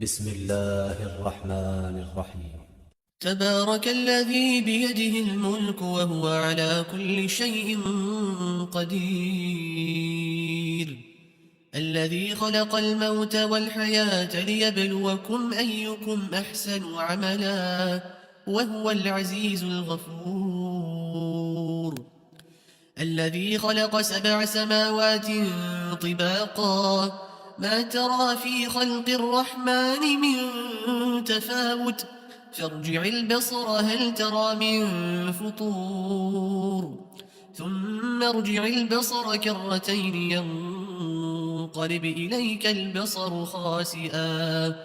بسم الله الرحمن الرحيم. تبارك الذي بيده الملك وهو على كل شيء قدير، الذي خلق الموت والحياة ليبلوكم أيكم أحسن عملا وهو العزيز الغفور، الذي خلق 7 سماوات طباقا ما ترى في خلق الرحمن من تفاوت فارجع البصر هل ترى من فطور ثم ارجع البصر كرتين ينقلب إليك البصر خاسئا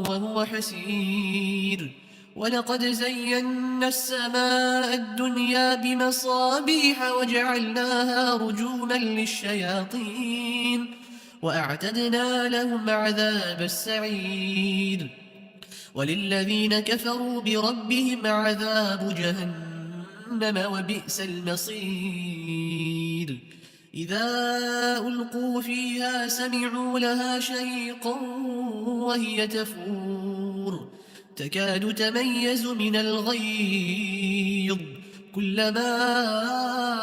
وهو حسير، ولقد زينا السماء الدنيا بمصابيح وجعلناها رجوما للشياطين وأعتدنا لهم عذاب السعير، وللذين كفروا بربهم عذاب جهنم وبئس المصير. إذا ألقوا فيها سمعوا لها شهيقا وهي تفور تكاد تميز من الغيظ كلما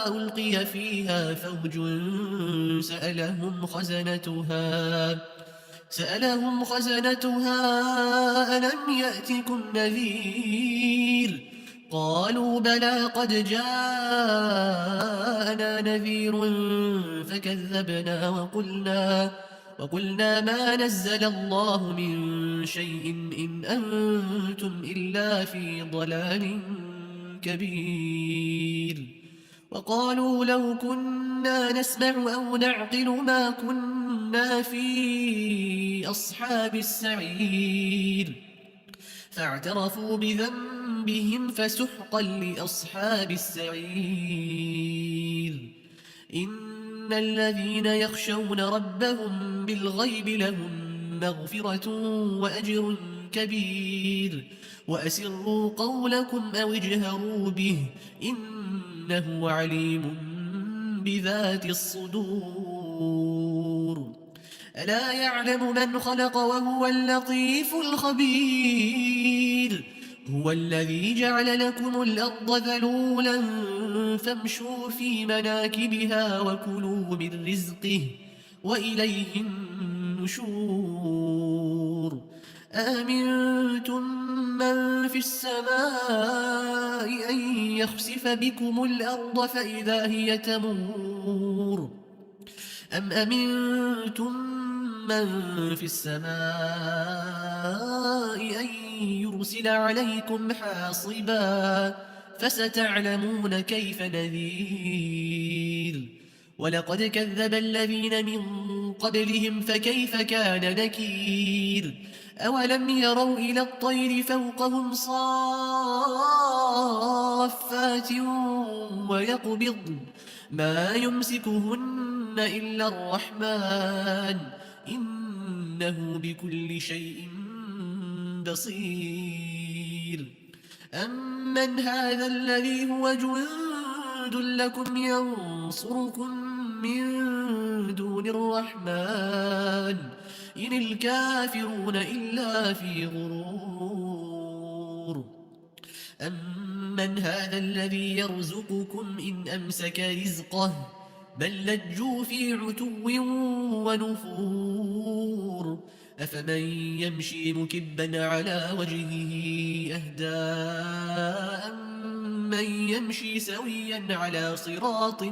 ألقي فيها فوج سألهم خزنتها ألم يأتكم نذير قالوا بلى قد جاءنا نذير فكذبنا وقلنا ما نزل الله من شيء إن أنتم إلا في ضلال كبير، وقالوا لو كنا نسمع أو نعقل ما كنا في أصحاب السعير، فاعترفوا بذنبهم فسحقا لأصحاب السعير. إن الذين يخشون ربهم بالغيب لهم مغفرة وأجر كبير، وأسروا قولكم أو اجهروا به إنه عليم بذات الصدور. ألا يعلم من خلق وهو اللطيف الخبير، هو الذي جعل لكم الأرض ذلولا فامشوا في مناكبها وكلوا من رزقه وإليه النشور. آمنتم من في السماء أن يخسف بكم الأرض فإذا هي تمور أم أمنتم من في السماء أن يرسل عليكم حاصبا فستعلمون كيف نذير، ولقد كذب الذين من قبلهم فكيف كان نكير. أولم يروا إلى الطير فوقهم صافات ويقبضن ما يمسكهن إلا الرحمن إنه بكل شيء بصير. أمن هذا الذي هو جند لكم ينصركم من دون الرحمن إن الكافرون إلا في غرور. أمن هذا الذي يرزقكم إن أمسك رزقه بل لجوا في عتو ونفور. أفمن يمشي مكبا على وجهه أهدى أمن يمشي سويا على صراط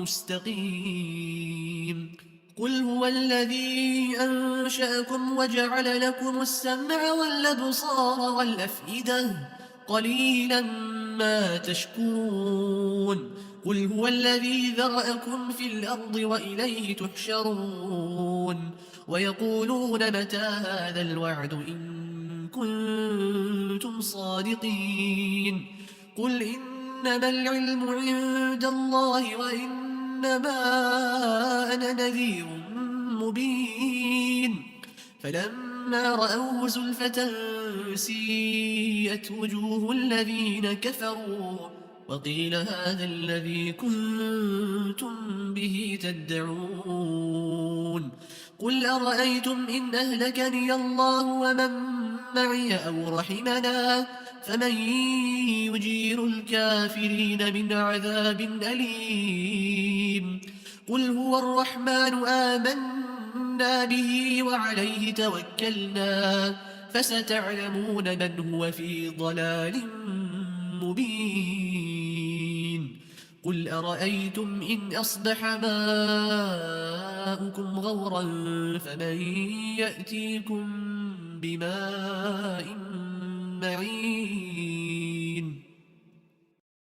مستقيم. قل هو الذي أنشأكم وجعل لكم السمع والأبصار والأفئدة قليلا ما تشكرون. قل هو الذي ذرأكم في الأرض وإليه تحشرون. ويقولون متى هذا الوعد إن كنتم صادقين. قل إنما العلم عند الله وإنما أنا نذير مبين. فلما رأوه زلفة سيئت وجوه الذين كفروا وقيل هذا الذي كنتم به تدعون. قل أرأيتم إن أهلكني الله ومن معي أو رحمنا فمن يجير الكافرين من عذاب أليم قل هو الرحمن آمنا به وعليه توكلنا فستعلمون من هو في ضلال مبين قل أرأيتم إن أصبح ماؤكم غورا فمن يأتيكم بماء معين